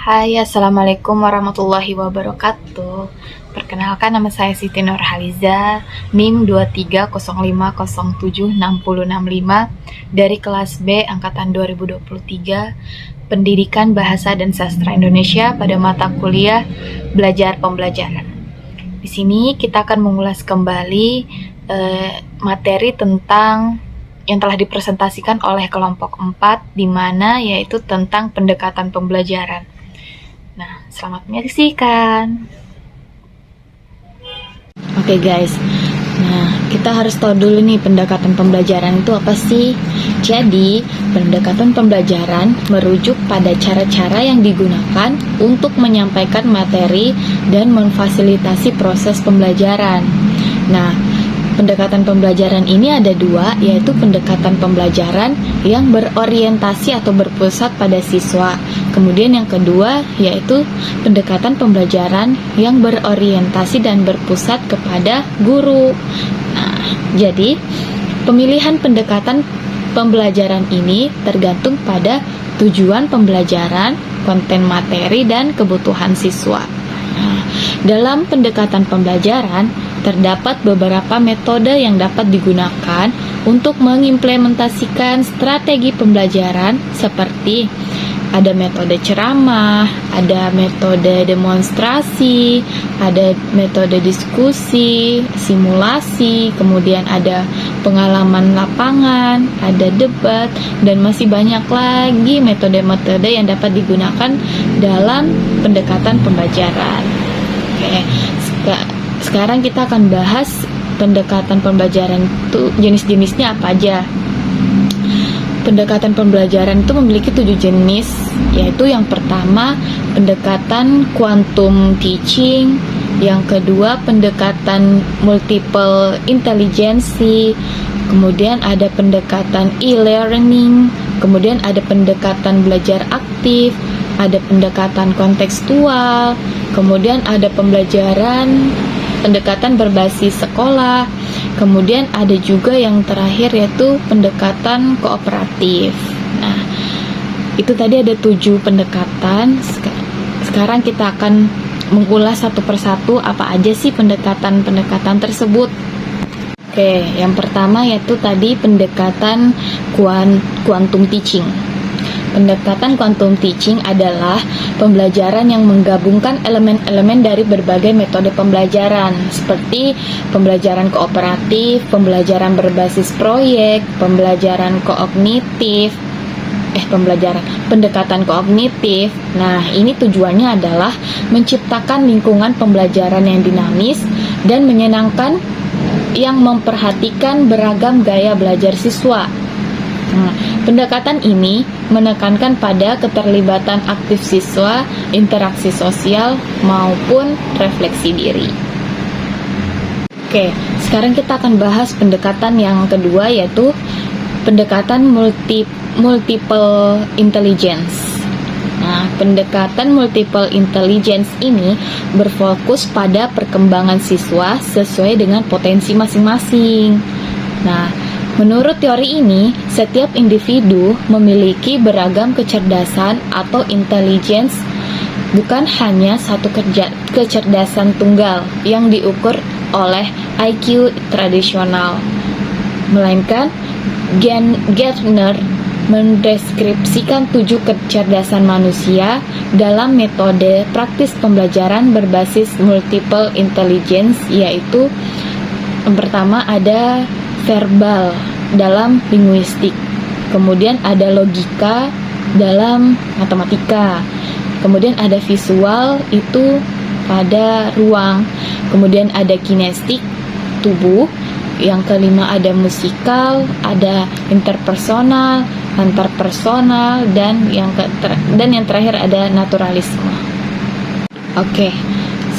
Hai, Assalamualaikum warahmatullahi wabarakatuh. Perkenalkan, nama saya Siti Nurhaliza, NIM 2305076065 dari kelas B angkatan 2023, Pendidikan Bahasa dan Sastra Indonesia pada mata kuliah Belajar Pembelajaran. Di sini kita akan mengulas kembali materi tentang yang telah dipresentasikan oleh kelompok 4, di mana yaitu tentang pendekatan pembelajaran. Nah, selamat menyaksikan. Oke guys, nah kita harus tahu dulu nih pendekatan pembelajaran itu apa sih? Jadi, pendekatan pembelajaran merujuk pada cara-cara yang digunakan untuk menyampaikan materi dan memfasilitasi proses pembelajaran. Nah, pendekatan pembelajaran ini ada dua, yaitu pendekatan pembelajaran yang berorientasi atau berpusat pada siswa. Kemudian yang kedua, yaitu pendekatan pembelajaran yang berorientasi dan berpusat kepada guru. Nah, jadi pemilihan pendekatan pembelajaran ini tergantung pada tujuan pembelajaran, konten materi, dan kebutuhan siswa. Nah, dalam pendekatan pembelajaran, terdapat beberapa metode yang dapat digunakan untuk mengimplementasikan strategi pembelajaran, seperti ada metode ceramah, ada metode demonstrasi, ada metode diskusi, simulasi, kemudian ada pengalaman lapangan, ada debat, dan masih banyak lagi metode-metode yang dapat digunakan dalam pendekatan pembelajaran. Oke, sekarang kita akan bahas pendekatan pembelajaran itu jenis-jenisnya apa aja. Pendekatan pembelajaran itu memiliki 7 jenis, yaitu yang pertama pendekatan quantum teaching, yang kedua pendekatan multiple intelligence, kemudian ada pendekatan e-learning, kemudian ada pendekatan belajar aktif, ada pendekatan kontekstual, kemudian ada pendekatan berbasis sekolah, kemudian ada juga yang terakhir yaitu pendekatan kooperatif. Nah, itu tadi ada 7 pendekatan. Sekarang kita akan mengulas satu persatu apa aja sih pendekatan-pendekatan tersebut. Oke, yang pertama yaitu tadi pendekatan quantum teaching. Pendekatan quantum teaching adalah pembelajaran yang menggabungkan elemen-elemen dari berbagai metode pembelajaran, seperti pembelajaran kooperatif, pembelajaran berbasis proyek, pendekatan kognitif. Nah, ini tujuannya adalah menciptakan lingkungan pembelajaran yang dinamis dan menyenangkan yang memperhatikan beragam gaya belajar siswa. Nah, pendekatan ini menekankan pada keterlibatan aktif siswa, interaksi sosial, maupun refleksi diri. Oke, sekarang kita akan bahas pendekatan yang kedua, yaitu pendekatan multiple intelligence. Nah, pendekatan multiple intelligence ini berfokus pada perkembangan siswa sesuai dengan potensi masing-masing. Nah, menurut teori ini, setiap individu memiliki beragam kecerdasan atau intelligence, bukan hanya satu kecerdasan tunggal yang diukur oleh IQ tradisional, melainkan Gartner mendeskripsikan 7 kecerdasan manusia dalam metode praktis pembelajaran berbasis multiple intelligence, yaitu yang pertama ada verbal dalam linguistik, kemudian ada logika dalam matematika, kemudian ada visual itu pada ruang, kemudian ada kinestik tubuh, yang kelima ada musikal, ada interpersonal, antar personal, dan yang terakhir ada naturalisme. Oke,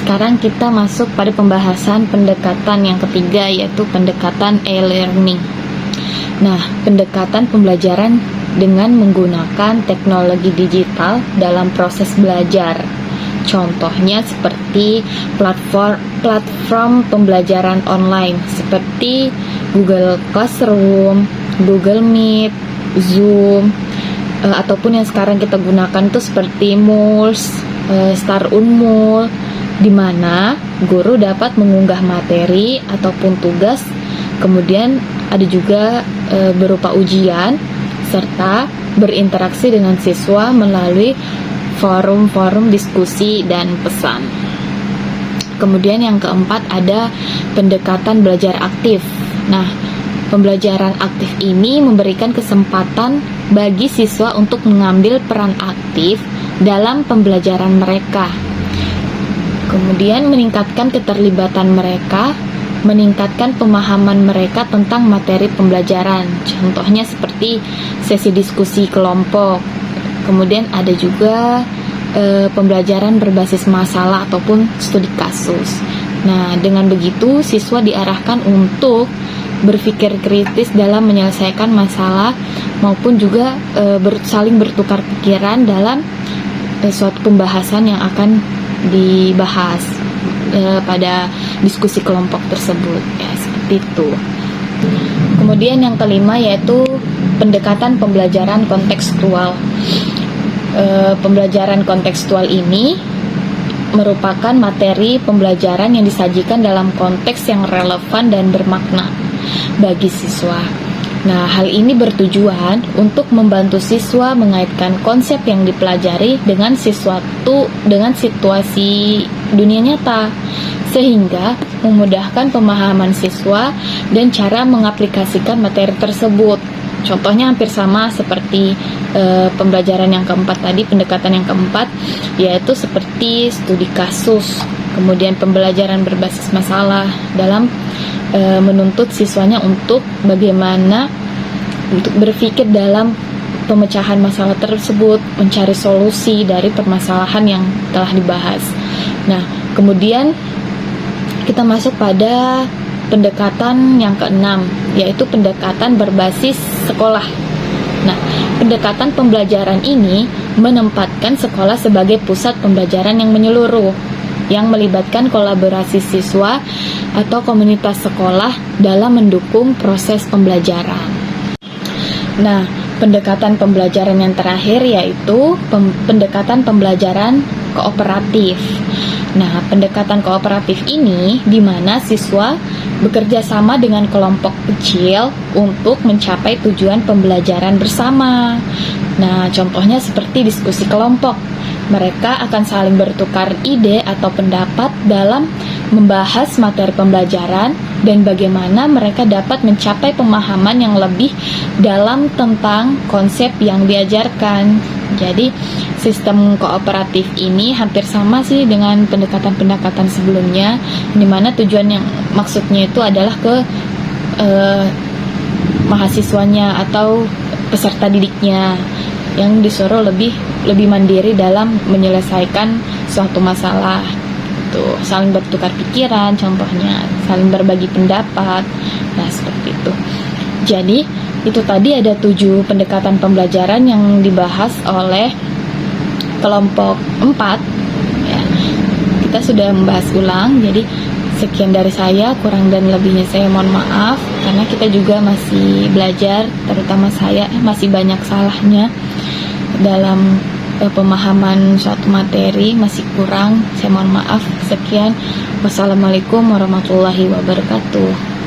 sekarang kita masuk pada pembahasan pendekatan yang ketiga, yaitu pendekatan e-learning. Nah, pendekatan pembelajaran dengan menggunakan teknologi digital dalam proses belajar. Contohnya seperti platform pembelajaran online seperti Google Classroom, Google Meet, Zoom, ataupun yang sekarang kita gunakan itu seperti Moodle, Start Unmul, di mana guru dapat mengunggah materi ataupun tugas, kemudian ada juga berupa ujian, serta berinteraksi dengan siswa melalui forum-forum diskusi dan pesan. Kemudian yang keempat ada pendekatan belajar aktif. Nah, pembelajaran aktif ini memberikan kesempatan bagi siswa untuk mengambil peran aktif dalam pembelajaran mereka. Kemudian meningkatkan keterlibatan mereka, meningkatkan pemahaman mereka tentang materi pembelajaran. Contohnya seperti sesi diskusi kelompok. Kemudian ada juga pembelajaran berbasis masalah ataupun studi kasus. Nah, dengan begitu siswa diarahkan untuk berpikir kritis dalam menyelesaikan masalah maupun juga saling bertukar pikiran dalam suatu pembahasan yang akan dibahas pada diskusi kelompok tersebut, ya seperti itu. Kemudian yang kelima yaitu pendekatan pembelajaran kontekstual. Pembelajaran kontekstual ini merupakan materi pembelajaran yang disajikan dalam konteks yang relevan dan bermakna bagi siswa. Nah, hal ini bertujuan untuk membantu siswa mengaitkan konsep yang dipelajari dengan situasi dunia nyata, sehingga memudahkan pemahaman siswa dan cara mengaplikasikan materi tersebut. Contohnya hampir sama seperti pembelajaran yang keempat tadi, pendekatan yang keempat, yaitu seperti studi kasus, kemudian pembelajaran berbasis masalah dalam menuntut siswanya untuk bagaimana untuk berpikir dalam pemecahan masalah tersebut, mencari solusi dari permasalahan yang telah dibahas. Nah, kemudian kita masuk pada pendekatan yang keenam, yaitu pendekatan berbasis sekolah. Nah, pendekatan pembelajaran ini menempatkan sekolah sebagai pusat pembelajaran yang menyeluruh, yang melibatkan kolaborasi siswa atau komunitas sekolah dalam mendukung proses pembelajaran. Nah, pendekatan pembelajaran yang terakhir yaitu pendekatan pembelajaran kooperatif. Nah, pendekatan kooperatif ini di mana siswa bekerja sama dengan kelompok kecil untuk mencapai tujuan pembelajaran bersama. Nah, contohnya seperti diskusi kelompok. Mereka akan saling bertukar ide atau pendapat dalam membahas materi pembelajaran dan bagaimana mereka dapat mencapai pemahaman yang lebih dalam tentang konsep yang diajarkan. Jadi, sistem kooperatif ini hampir sama sih dengan pendekatan-pendekatan sebelumnya, di mana tujuan yang maksudnya itu adalah ke mahasiswanya atau peserta didiknya yang disuruh lebih mandiri dalam menyelesaikan suatu masalah. Itu saling bertukar pikiran, contohnya saling berbagi pendapat. Nah, seperti itu. Jadi, itu tadi ada 7 pendekatan pembelajaran yang dibahas oleh kelompok 4 ya. Kita sudah membahas ulang, jadi sekian dari saya, kurang dan lebihnya saya mohon maaf karena kita juga masih belajar, terutama saya masih banyak salahnya dalam pemahaman suatu materi, masih kurang, saya mohon maaf. Sekian, wassalamualaikum warahmatullahi wabarakatuh.